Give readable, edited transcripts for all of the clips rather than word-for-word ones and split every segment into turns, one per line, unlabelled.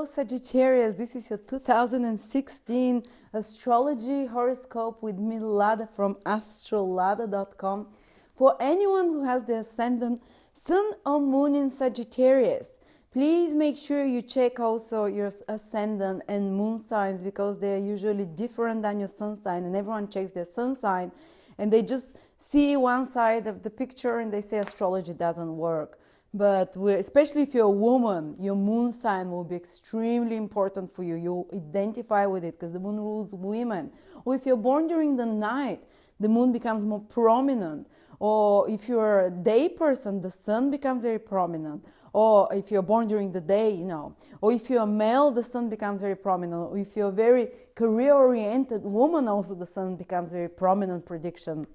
Hello Sagittarius, this is your 2016 astrology horoscope with me, Lada, from astrolada.com. For anyone who has the ascendant, sun or moon in Sagittarius, please make sure you check also your ascendant and moon signs, because they're usually different than your sun sign, and everyone checks their sun sign and they just see one side of the picture and they say astrology doesn't work. But especially if you're a woman, your moon sign will be extremely important for you. You'll identify with it because the moon rules women. Or if you're born during the night, the moon becomes more prominent. Or if you're a day person, the sun becomes very prominent. Or if you're born during the day, Or if you're a male, the sun becomes very prominent. Or if you're a very career-oriented woman, also the sun becomes very prominent prediction.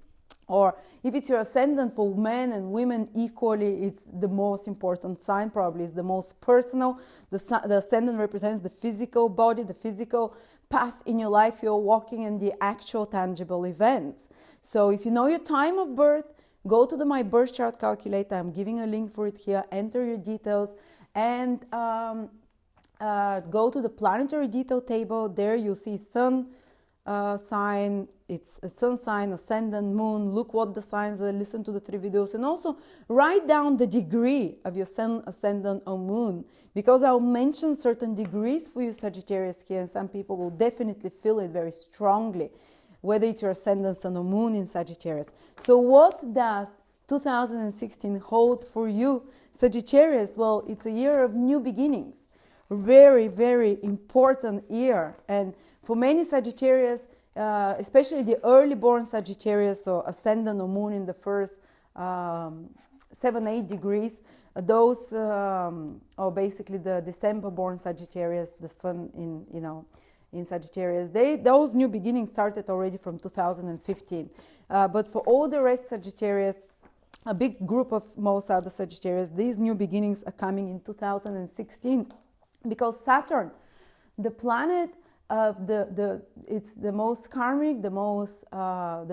Or if it's your ascendant, for men and women equally, it's the most important sign, probably. It's the most personal. The ascendant represents the physical body, the physical path in your life you're walking, and the actual tangible events. So if you know your time of birth, go to the My Birth Chart Calculator. I'm giving a link for it here. Enter your details and go to the planetary detail table. There you'll see sun sign, it's a sun sign, ascendant, moon. Look what the signs are, listen to the 3 videos, and also write down the degree of your sun, ascendant, or moon, because I'll mention certain degrees for you Sagittarius here, and some people will definitely feel it very strongly, whether it's your ascendant, sun, or moon in Sagittarius. So what does 2016 hold for you Sagittarius? Well, it's a year of new beginnings. Very, very important year. And for many Sagittarius, especially the early born Sagittarius, or ascendant or moon in the first 7-8 degrees, those or basically the December born Sagittarius, the sun in Sagittarius, those new beginnings started already from 2015. But for all the rest Sagittarius, a big group of most other Sagittarius, these new beginnings are coming in 2016. Because Saturn, the planet of it's the most karmic, the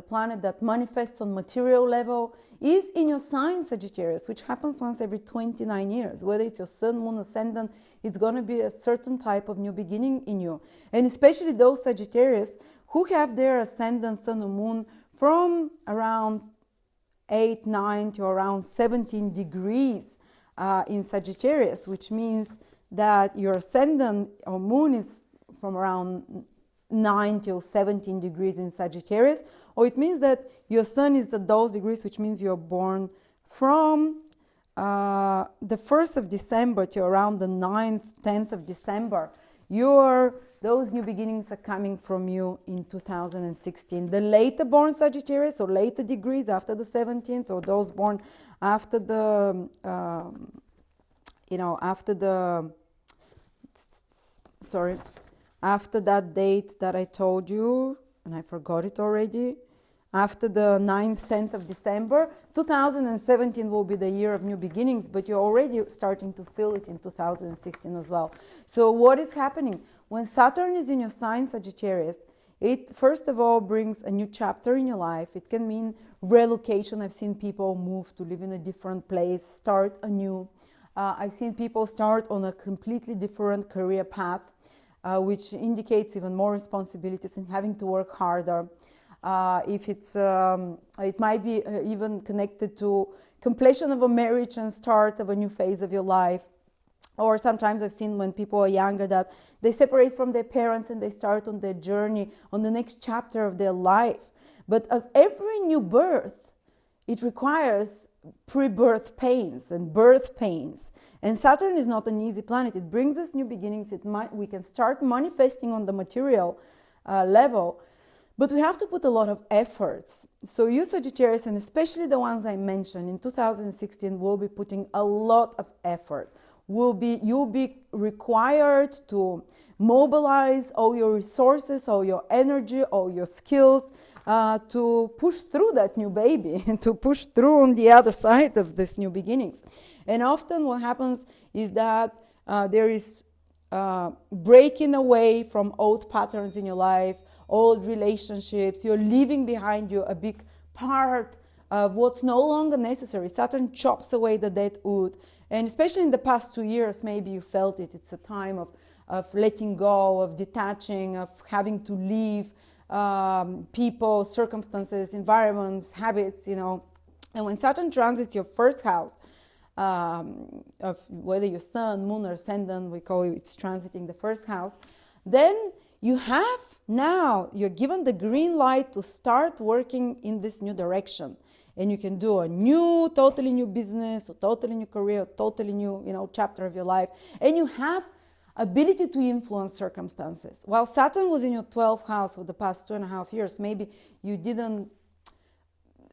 planet that manifests on material level, is in your sign Sagittarius, which happens once every 29 years. Whether it's your sun, moon, ascendant, it's going to be a certain type of new beginning in you. And especially those Sagittarius who have their ascendant, sun, or moon from around 8, 9 to around 17 degrees in Sagittarius, which means that your ascendant or moon is from around 9 till 17 degrees in Sagittarius, or it means that your sun is at those degrees, which means you're born from the 1st of December to around the 9th, 10th of December. Those new beginnings are coming from you in 2016. The later born Sagittarius, or later degrees after the 17th, or those born after the after that date that I told you, and I forgot it already, after the 9th, 10th of December, 2017 will be the year of new beginnings, but you're already starting to feel it in 2016 as well. So what is happening? When Saturn is in your sign Sagittarius, it first of all brings a new chapter in your life. It can mean relocation. I've seen people move to live in a different place, start anew. I've seen people start on a completely different career path, which indicates even more responsibilities and having to work harder. If it's, it might be even connected to completion of a marriage and start of a new phase of your life. Or sometimes I've seen when people are younger that they separate from their parents and they start on their journey, on the next chapter of their life. But as every new birth, it requires pre-birth pains and birth pains. And Saturn is not an easy planet. It brings us new beginnings. We can start manifesting on the material level, but we have to put a lot of efforts. So you Sagittarius, and especially the ones I mentioned in 2016, will be putting a lot of effort. You'll be required to mobilize all your resources, all your energy, all your skills, to push through that new baby and to push through on the other side of this new beginnings. And often what happens is that there is breaking away from old patterns in your life, old relationships. You're leaving behind you a big part of what's no longer necessary. Saturn chops away the dead wood. And especially in the past 2 years, maybe you felt it. It's a time of letting go, of detaching, of having to leave people, circumstances, environments, habits, And when Saturn transits your first house, of whether your sun, moon, or ascendant, we call it's transiting the first house, then you're given the green light to start working in this new direction. And you can do a totally new business, or totally new career, totally new, chapter of your life. And you have ability to influence circumstances. While Saturn was in your 12th house for the past 2.5 years, maybe you didn't.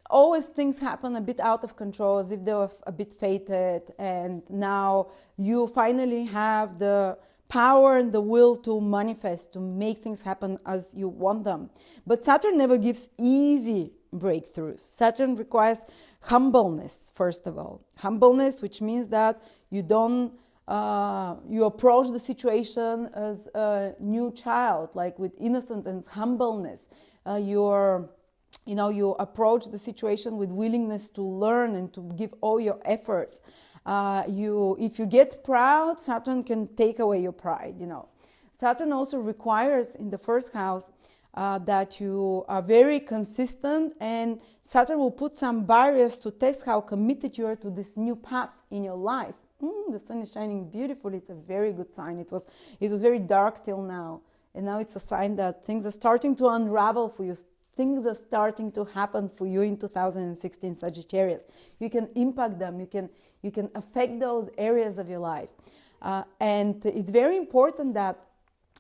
Always things happen a bit out of control, as if they were a bit fated, and now you finally have the power and the will to manifest, to make things happen as you want them. But Saturn never gives easy breakthroughs. Saturn requires humbleness, first of all. Humbleness, which means that you don't you approach the situation as a new child, like with innocence and humbleness. You approach the situation with willingness to learn and to give all your efforts. If you get proud, Saturn can take away your pride. Saturn also requires in the first house that you are very consistent, and Saturn will put some barriers to test how committed you are to this new path in your life. The sun is shining beautifully. It's a very good sign. It was very dark till now, and now it's a sign that things are starting to unravel for you. Things are starting to happen for you in 2016, Sagittarius. You can impact them. You can affect those areas of your life. And it's very important that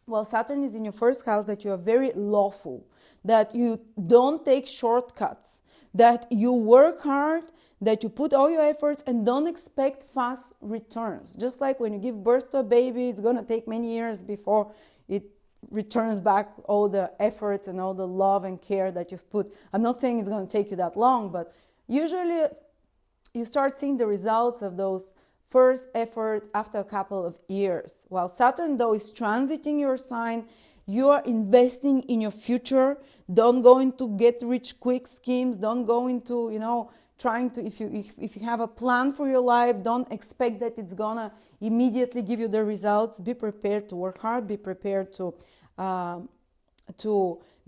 while Saturn is in your first house, that you are very lawful, that you don't take shortcuts, that you work hard, that you put all your efforts and don't expect fast returns. Just like when you give birth to a baby, it's going to take many years before it returns back all the efforts and all the love and care that you've put. I'm not saying it's going to take you that long, but usually you start seeing the results of those first efforts after a couple of years. While Saturn, though, is transiting your sign, you are investing in your future. Don't go into get rich quick schemes. Don't go into, trying to, if you have a plan for your life, don't expect that it's gonna immediately give you the results. Be prepared to work hard. Be prepared to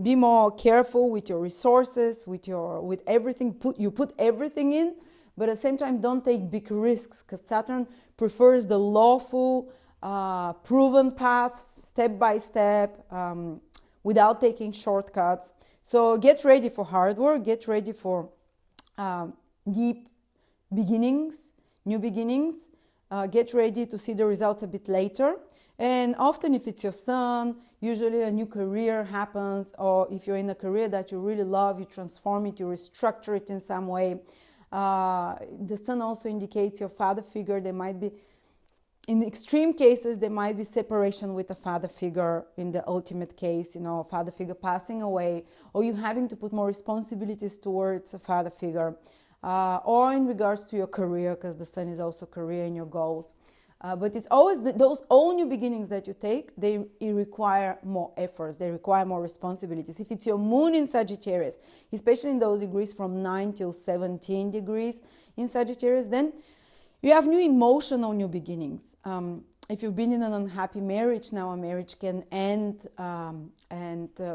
be more careful with your resources, with everything. Put everything in, but at the same time, don't take big risks, because Saturn prefers the lawful, proven paths, step by step, without taking shortcuts. So get ready for hard work. Get ready for deep beginnings, new beginnings. Get ready to see the results a bit later. And often if it's your sun, usually a new career happens, or if you're in a career that you really love, you transform it, you restructure it in some way. The sun also indicates your father figure. There might be, in extreme cases, there might be separation with a father figure. In the ultimate case, a father figure passing away, or you having to put more responsibilities towards a father figure. Or in regards to your career, because the sun is also career and your goals. But it's always those all new beginnings that you take, they require more efforts, they require more responsibilities. If it's your moon in Sagittarius, especially in those degrees from 9 till 17 degrees in Sagittarius, then you have new emotional new beginnings. If you've been in an unhappy marriage, now a marriage can end,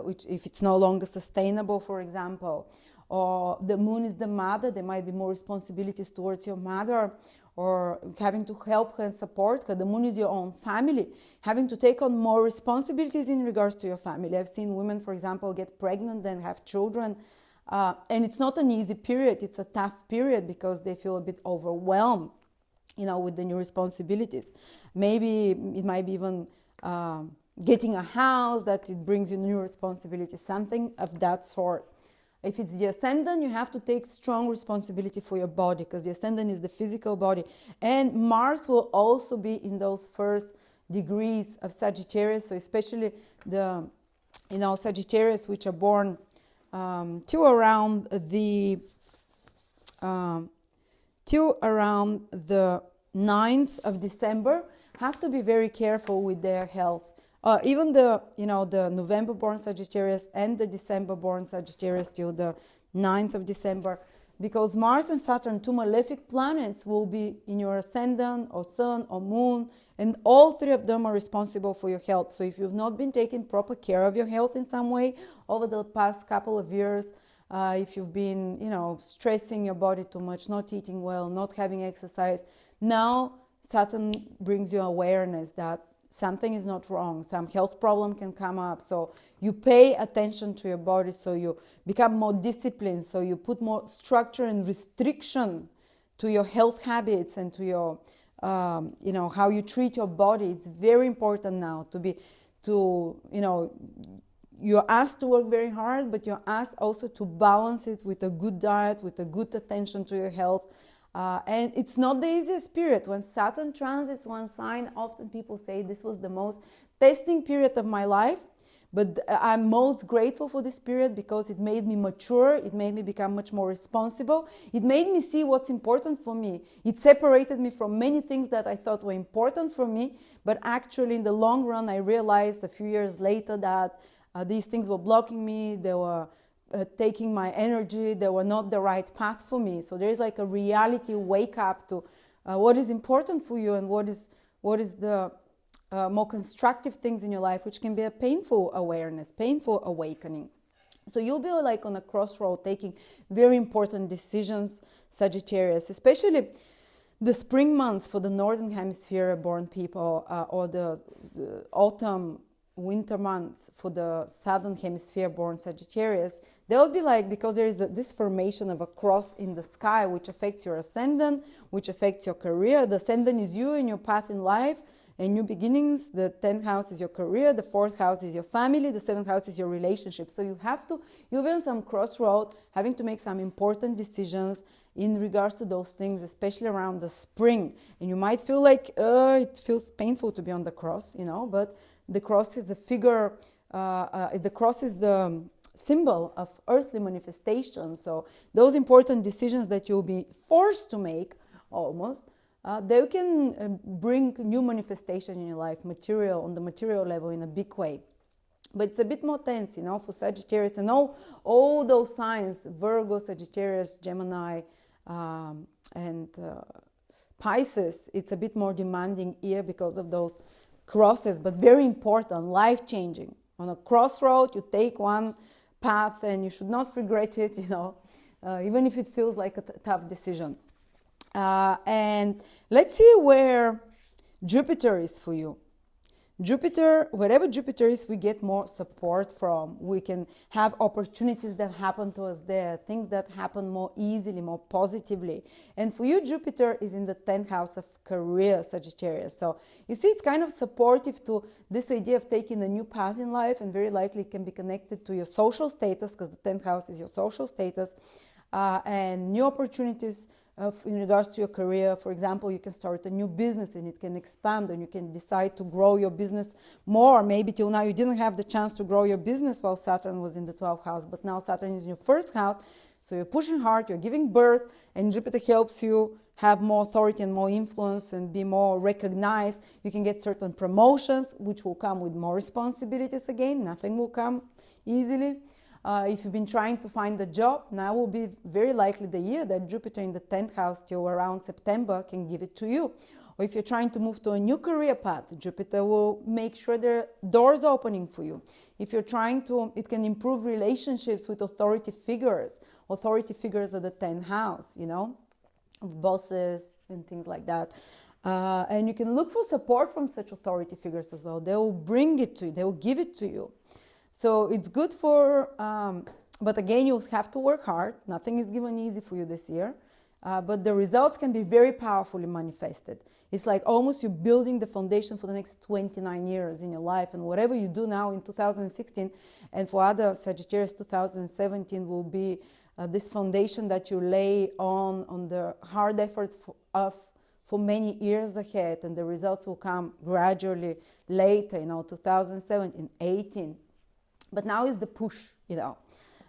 which if it's no longer sustainable, for example, or the moon is the mother, there might be more responsibilities towards your mother, or having to help her and support her. The moon is your own family, having to take on more responsibilities in regards to your family. I've seen women, for example, get pregnant and have children, and it's not an easy period. It's a tough period because they feel a bit overwhelmed, with the new responsibilities. Maybe it might be even getting a house, that it brings you new responsibilities, something of that sort. If it's the ascendant, you have to take strong responsibility for your body, because the ascendant is the physical body. And Mars will also be in those first degrees of Sagittarius. So especially the, Sagittarius, which are born till around the 9th of December, have to be very careful with their health. Even the November-born Sagittarius and the December-born Sagittarius till the 9th of December, because Mars and Saturn, two malefic planets, will be in your ascendant or sun or moon, And all three of them are responsible for your health. So if you've not been taking proper care of your health in some way over the past couple of years, if you've been, stressing your body too much, not eating well, not having exercise, now Saturn brings you awareness that something is not wrong. Some health problem can come up. So you pay attention to your body, so you become more disciplined, so you put more structure and restriction to your health habits and to your, how you treat your body. It's very important now you're asked to work very hard, but you're asked also to balance it with a good diet, with a good attention to your health. And it's not the easiest period. When Saturn transits one sign, often people say this was the most testing period of my life. But I'm most grateful for this period because it made me mature. It made me become much more responsible. It made me see what's important for me. It separated me from many things that I thought were important for me. But actually, in the long run, I realized a few years later that these things were blocking me. They were taking my energy. They were not the right path for me. So there is like a reality wake up to what is important for you and what is the more constructive things in your life, which can be a painful awareness, painful awakening. So you'll be like on a crossroad taking very important decisions, Sagittarius, especially the spring months for the Northern Hemisphere born people or the autumn, winter months for the Southern Hemisphere born Sagittarius. They'll be like, because there is this formation of a cross in the sky, which affects your ascendant, which affects your career. The ascendant is you and your path in life and new beginnings. The 10th house is your career. The 4th house is your family. The 7th house is your relationship. So you'll be on some crossroad, having to make some important decisions in regards to those things, especially around the spring. And you might feel like, it feels painful to be on the cross, but the cross is the figure, the cross is the symbol of earthly manifestation. So those important decisions that you'll be forced to make almost, they can bring new manifestation in your life, on the material level in a big way. But it's a bit more tense, for Sagittarius and all those signs, Virgo, Sagittarius, Gemini, and Pisces. It's a bit more demanding here because of those crosses, but very important, life-changing. On a crossroad, you take one path and you should not regret it, even if it feels like a tough decision. And let's see where Jupiter is for you. Jupiter, wherever Jupiter is, we get more support from. We can have opportunities that happen to us there, things that happen more easily, more positively. And for you, Jupiter is in the 10th house of career, Sagittarius. So you see, it's kind of supportive to this idea of taking a new path in life, and very likely it can be connected to your social status, because the 10th house is your social status, and new opportunities in regards to your career. For example, you can start a new business and it can expand, and you can decide to grow your business more. Maybe till now you didn't have the chance to grow your business while Saturn was in the 12th house, but now Saturn is in your first house. So you're pushing hard, you're giving birth, and Jupiter helps you have more authority and more influence and be more recognized. You can get certain promotions, which will come with more responsibilities again. Nothing will come easily. If you've been trying to find a job, now will be very likely the year that Jupiter in the 10th house till around September can give it to you. Or if you're trying to move to a new career path, Jupiter will make sure there are doors opening for you. If you're trying to, it can improve relationships with authority figures at the 10th house, bosses and things like that. And you can look for support from such authority figures as well. They will bring it to you. They will give it to you. So it's good for, but again, you'll have to work hard. Nothing is given easy for you this year. But the results can be very powerfully manifested. It's like almost you're building the foundation for the next 29 years in your life. And whatever you do now in 2016, and for other Sagittarius, 2017 will be this foundation that you lay on the hard efforts for many years ahead. And the results will come gradually later, 2017, 18. But now is the push,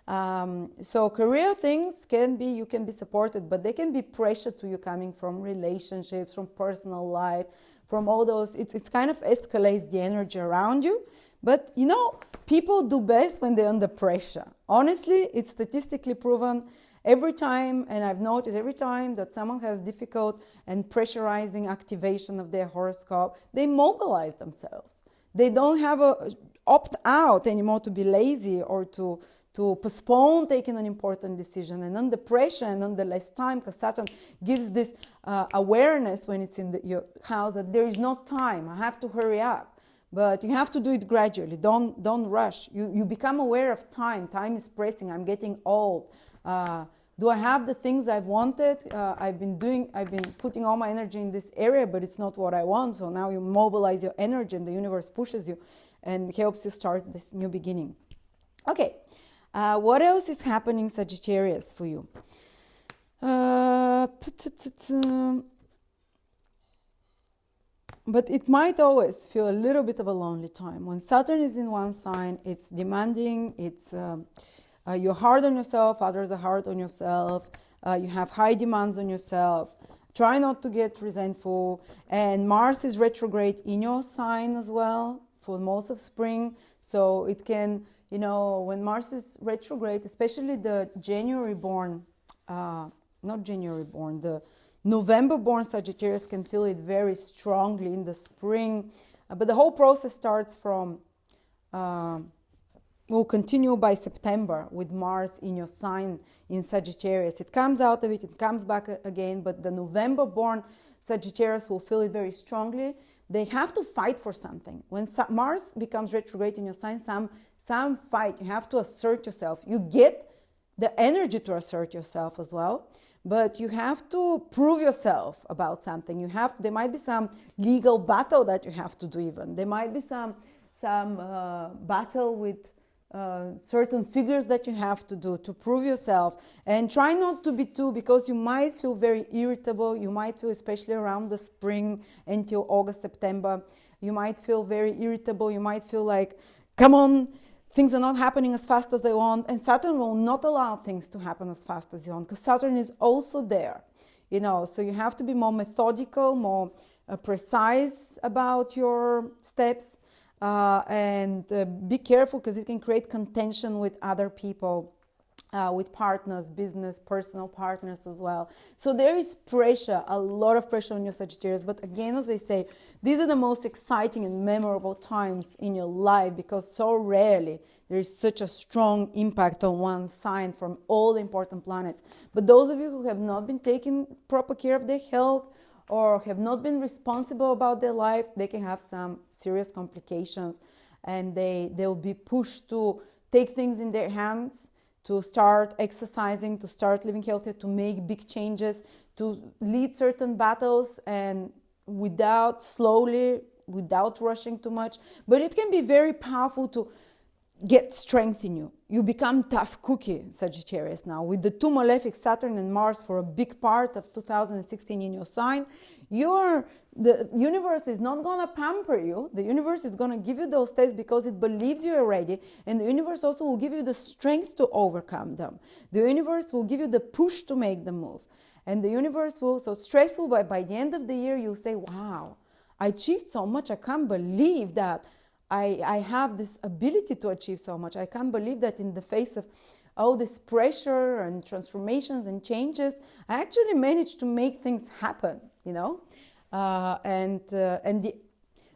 So career things you can be supported, but they can be pressure to you coming from relationships, from personal life, from all those. It's kind of escalates the energy around you. But, people do best when they're under pressure. Honestly, it's statistically proven. Every time, and I've noticed every time that someone has difficult and pressurizing activation of their horoscope, they mobilize themselves. They don't have a opt out anymore to be lazy or to postpone taking an important decision. And under pressure and under less time, because Saturn gives this awareness when it's in your house that there is no time. I have to hurry up. But you have to do it gradually. Don't rush. You become aware of time. Time is pressing. I'm getting old. Do I have the things I've wanted? I've been putting all my energy in this area, but it's not what I want. So now you mobilize your energy and the universe pushes you and helps you start this new beginning. Okay. What else is happening, Sagittarius, for you? But it might always feel a little bit of a lonely time. When Saturn is in one sign, it's demanding, you're hard on yourself, others are hard on yourself, you have high demands on yourself. Try not to get resentful. And Mars is retrograde in your sign as well for most of spring. So it can, when Mars is retrograde, especially the the November-born Sagittarius can feel it very strongly in the spring. But the whole process starts from, will continue by September with Mars in your sign in Sagittarius. It comes out of it, it comes back again, but the November-born Sagittarius will feel it very strongly. They have to fight for something. When Mars becomes retrograde in your sign, some fight. You have to assert yourself. You get the energy to assert yourself as well, but you have to prove yourself about something. There might be some legal battle that you have to do even. There might be some battle with certain figures that you have to do to prove yourself. And try not to be too, because you might feel very irritable. You might feel, especially around the spring until August, September, you might feel very irritable. You might feel like, come on, things are not happening as fast as they want. And Saturn will not allow things to happen as fast as you want, because Saturn is also there, so you have to be more methodical, more precise about your steps. And be careful, because it can create contention with other people, with partners, business, personal partners as well. So there is pressure, a lot of pressure on your Sagittarius. But again, as I say, these are the most exciting and memorable times in your life, because so rarely there is such a strong impact on one sign from all the important planets. But those of you who have not been taking proper care of their health, or have not been responsible about their life, they can have some serious complications, and they'll be pushed to take things in their hands, to start exercising, to start living healthier, to make big changes, to lead certain battles, and without rushing too much. But it can be very powerful to get strength in you. You become tough cookie, Sagittarius, now. With the two malefic Saturn and Mars for a big part of 2016 in your sign, the universe is not going to pamper you. The universe is going to give you those tests because it believes you are ready. And the universe also will give you the strength to overcome them. The universe will give you the push to make the move. And the universe will, so stressful, but by the end of the year, you'll say, wow, I achieved so much. I can't believe that I have this ability to achieve so much. I can't believe that in the face of all this pressure and transformations and changes, I actually managed to make things happen, And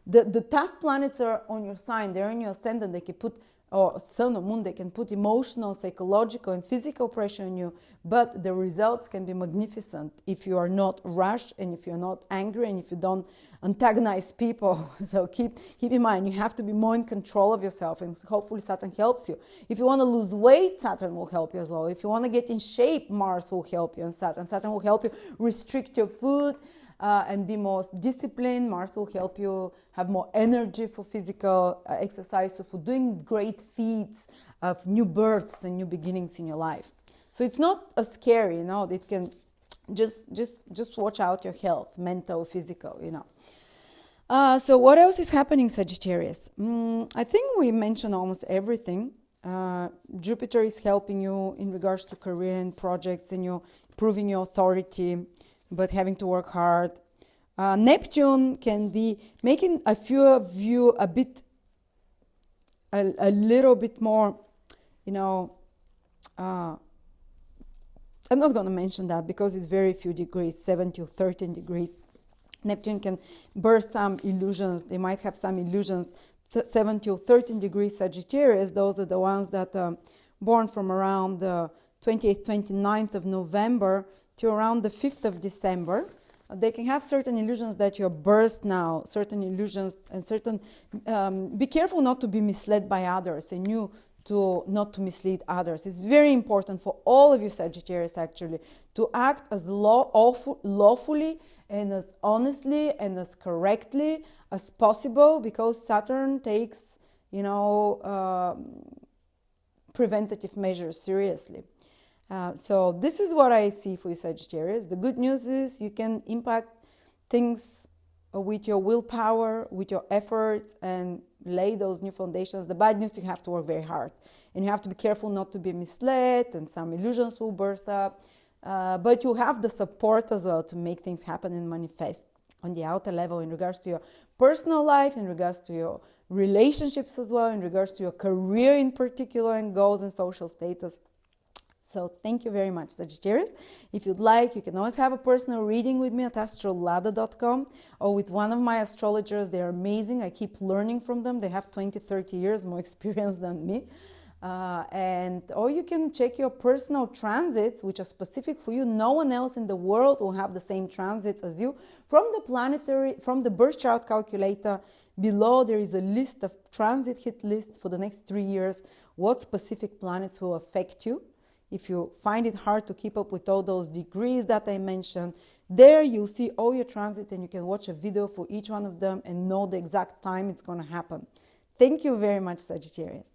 the tough planets are on your sign. They're on your ascendant. They can put, or sun or moon, they can put emotional, psychological, and physical pressure on you. But the results can be magnificent if you are not rushed, and if you're not angry, and if you don't antagonize people. So keep in mind, you have to be more in control of yourself, and hopefully Saturn helps you. If you want to lose weight, Saturn will help you as well. If you want to get in shape, Mars will help you, and Saturn will help you restrict your food, and be more disciplined. Mars will help you have more energy for physical exercise, so for doing great feats of new births and new beginnings in your life. So it's not as scary, It can just watch out your health, mental, physical, So what else is happening, Sagittarius? I think we mentioned almost everything. Jupiter is helping you in regards to career and projects, and you proving your authority, but having to work hard. Neptune can be making a few of you a little bit more, I'm not going to mention that because it's very few degrees, 7 to 13 degrees. Neptune can burst some illusions. They might have some illusions. 7 to 13 degrees Sagittarius, those are the ones that are born from around the 28th, 29th of November to around the 5th of December. They can have certain illusions that you're burst now, certain illusions and certain... be careful not to be misled by others and you to not to mislead others. It's very important for all of you Sagittarius actually to act as lawfully and as honestly and as correctly as possible, because Saturn takes, preventative measures seriously. So this is what I see for you Sagittarius. The good news is you can impact things with your willpower, with your efforts, and lay those new foundations. The bad news, you have to work very hard and you have to be careful not to be misled, and some illusions will burst up, but you have the support as well to make things happen and manifest on the outer level in regards to your personal life, in regards to your relationships as well, in regards to your career in particular, and goals and social status. So thank you very much, Sagittarius. If you'd like, you can always have a personal reading with me at astrolada.com or with one of my astrologers. They're amazing. I keep learning from them. They have 20, 30 years more experience than me. Or you can check your personal transits, which are specific for you. No one else in the world will have the same transits as you. From the birth chart calculator, below there is a list of transit hit lists for the next 3 years, what specific planets will affect you. If you find it hard to keep up with all those degrees that I mentioned, there you'll see all your transits and you can watch a video for each one of them and know the exact time it's going to happen. Thank you very much, Sagittarius.